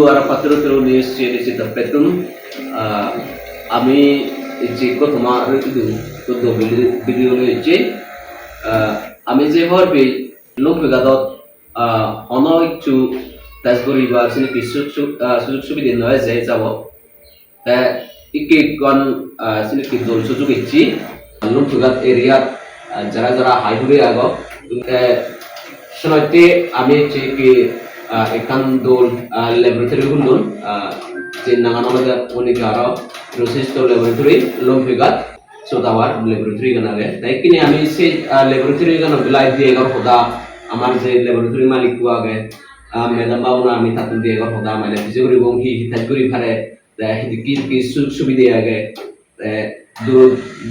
ara patro ni si tapetun ami যে তোমার itu to video je আমি যে হরবে লোক বিগাদত অন একটু তাজগরি বা সিনি সুযোগ সুবিধা নয় যে যাব তা ইকে গন সিনি কি দল সুযোগ ইচ্ছি লোক বিগাদ এরিয়া যারা যারা হাইহুরে আগ শনতে আমি যে কি একান দল ল্যাবরেটরি গুলো যে নাগানগা অনেক আরো প্রসেস তো ল্যাবরেটরি লোক বিগাদ sotawar laboratory gana ge tai kini ami se laboratory gana bilai die gar khoda amar je laboratory malik ku age madam bauna ami tatun die gar khoda mane bijuri bong hi tajguri phare da ki subide age do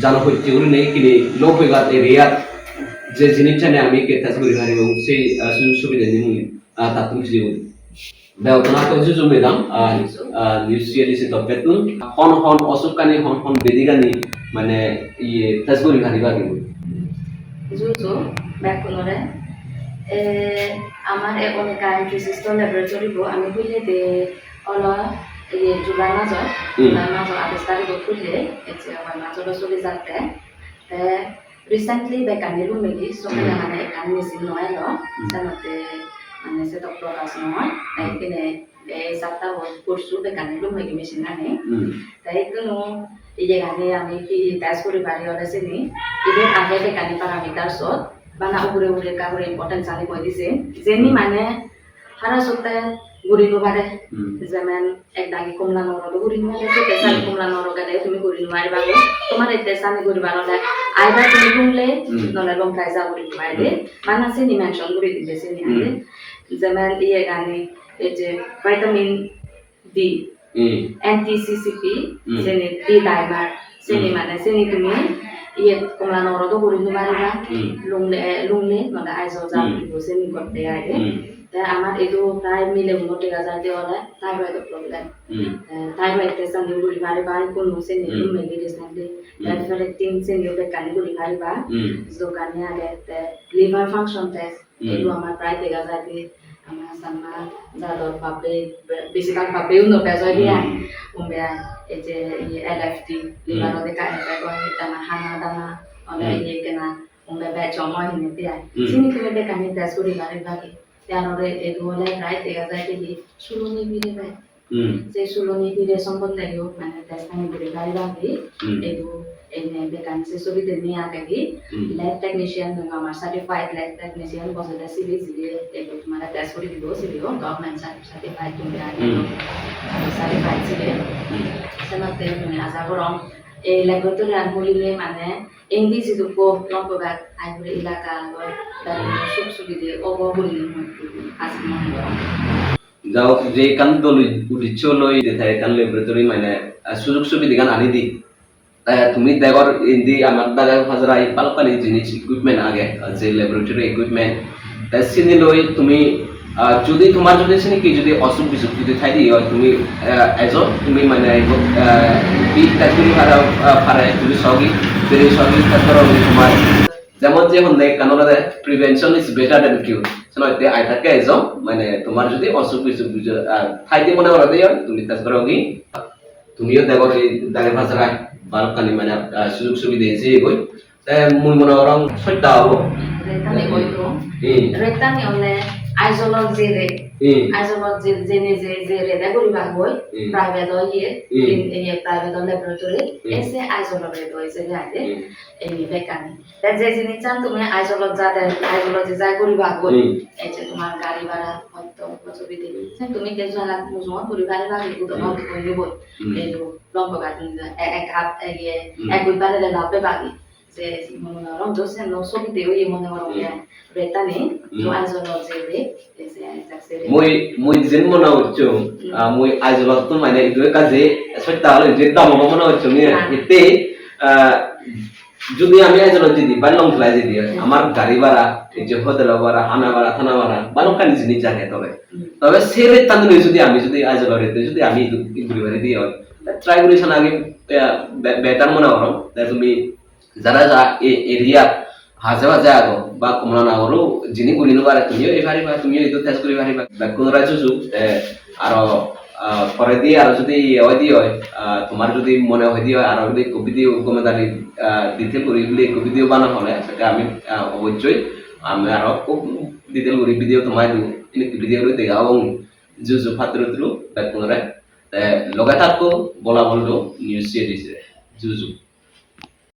jano hoichi guri nei kini lope gat area je jinis chane ami ke tajguri phare bong se subide ni tatun bijuri Bel tona ko juju medam nutrient এসে তপেতুন হন অসুকানি হন বেদিগানি মানে ইয়ে তাজগরি ভারি বাকি juju ব্যাকলরে আমার এখন কাইন্ট্রিস্ট laboratory গো আমি কইলে দে অলা ইয়ে জুলাই মাসত আবিষ্কার করলে এতে আমার মাসত চলে যাতে রিসেন্টলি বেকানি রুমেলি সবাই মানে কান মেশিন নয় লো জানাতে মানে সে ডক্টর কাজ নয় এখানে সাতটা কোর্স বেকানি রুমেলি মেশিন আনে তাই কোনো এই জায়গায় আমি কি টেস্ট করে পারি ওলাইছে নি এদের আগে বেকানি প্যারামিটার সব বানা উপরে উপরে কাগরে ইম্পর্টেন্স আনি কই দিছে যেনি মানে হারা সপ্তাহে ঘুরিব পারে যেমন এক দাগি কমলা নরদ ঘুরি মানে তেসানি কমলা নরদ গালে তুমি ঘুরি মারিবা তোমার এই তেসানি ঘুরিবা নলে আইবা তুমি ঘুমলে নলে লং প্রাইজা ঘুরি মারিবে মানাসে নি মেনশন ঘুরি দিতেছে নি আগে যেমন ইয়ে গানি এই যে ভিটামিন ডি এনটিসিসিপি যেনে ডি ডাইমার যেনে মানে যেনে তুমি ইয়ে কমলা নরদ ঘুরি মারিবা লংলে নলে আইজো যা যেনে করতে আইবে আমার এটো প্রায় মিলে 29,000 দিয়ে হলে থাইরয়েড প্রবলেম থাইরয়েড টেস্ট আমি গুলি ভারি ভাই কোন সে নিয়ে মেডিকেশন সামনে ফেরেটিং সে নিয়ে বেকানি গুলি ভারি বা দোকানে আগে লিভার ফাংশন টেস্ট এটো আমার প্রায় 30,000 দিয়ে আমার সামনা যাদর পাবে বেসিক্যাল পাবে উনো পেজয় দিয়া উমবে এই যে এলএফটি লিভার ওদের কানে কয় দানা হানা দানা অনেক ইয়ে কেনা উমবে ব্যাচ জমা হিনে দিয়া চিনি তুমি বেকানি টেস্ট গুলি ভারি ভাগে Tianore edole right tegazai di suluni bire bai se suluni bire সম্বন্ধে yo মানে তেসনি বলে গাইবাগে এগো এনে বেকান সে সুবিধা নিয়ে আগে ল্যাব টেকনিশিয়ান আমার সার্টিফাইড ল্যাব টেকনিশিয়ান বসে সিবি দিয়ে এগো তোমার টেস্ট করে দিব সিবি গভর্নমেন্ট সার্টিফাইড তুমি আগে সার্টিফাইড সিবি সেনাতে মানে আশা করম এই ল্যাবরেটরি আনবলিলে মানে এন্দি জিদুকো লম্পগাত আইবরে এলাকা লয় তার সুখ সুবিধে অববলি আছে মনে করো যাও যে কান দল উদিচ্ছ লই দেখায় কান ল্যাবরেটরি মানে সুযোগ সুবিধা গান আনি দি তুমি দেখর এন্দি আমার দাদা হাজারাই পালপালি জিনিস ইকুইপমেন্ট আগে যে ল্যাবরেটরি ইকুইপমেন্ট তাই সিনি লই তুমি যদি তোমার যদি সিনি কি যদি অসুখ বিসুখ যদি থাই দি তুমি এজন তুমি মানে বি তাকরি পারে তুমি সগি বেরি সগি তারপর তোমার যেমন যে হন্নে কানরে prevention is better than cure সনতে আই থাকে এজন মানে তোমার যদি অসুখ বিসুখ থাই দি মনে করে দেয় তুমি তারপর গি তুমিও দেখো এই দাগে ভাষায় বালকানি মানে সুযোগ সুবিধা এসে গই তাই মুই মনে করম সত্যা হবো রেতানি কইতো রেতানি হলে আইজোলক জেরে আইজোলক জেনে যে রেদা করিবা হই প্রাইভেট ইয়ে এই প্রাইভেট ল্যাবরেটরি এসে আইজোলক রে দইছে যাতে এই বেকানি তা যে জিনিস চান তুমি আইজোলক যাতে আইজোলক যে যাই করিবা হই এই যে তোমার গাড়ি ভাড়া হয়তো সুবিধা তুমি যে জানা মুজমত করিবা লাগে তো হয়তো কইব এই লম্বা এক হাত এক গুতারে লাপে বাকি যে মনে করো জোসে নো সুবিধা হই মনে করো রেতানি তো আইজোলক জেরে মই যেন মনে হচ্ছে মই আইজলত তো মানে দুই কাজে সত্যি হলো যে দাম মনে হচ্ছে এতে যদি আমি আইজলত যদি বালং ফ্লাই যদি আমার গাড়ি ভাড়া এই যে হোটেল ভাড়া হানা ভাড়া থানা ভাড়া বালংকানি জিনিস জানে তবে সেরে তান্দুল যদি আমি যদি আইজলত রেতে যদি আমি ঘুরে দিয়ে হয় ট্রাই করেছেন আগে বেটার মনে করো তুমি যারা যা এরিয়া হাজে হাজে আগো বা কমলা নাগরো যিনি গুলিনো পারে তুমিও এই পারিবা তুমিও এইটো টেস্ট কৰি পারিবা কোন রাজ্য আর পরে দিয়ে আর যদি হয় দিয়ে হয় তোমার যদি মনে হয় দিয়ে হয় আর যদি ভিডিও কমেন্টারি ডিটেল করে যদি ভিডিও বানা হলে সেটা আমি অবশ্যই আমি আরো খুব ডিটেল করে ভিডিও তোমায় দিব ini ভিডিও করে দেখা এবং জুজু ফাত্রুত্রু বেতনরে লগাই থাকো বলা বললো নিউজ সিরিজ জুজু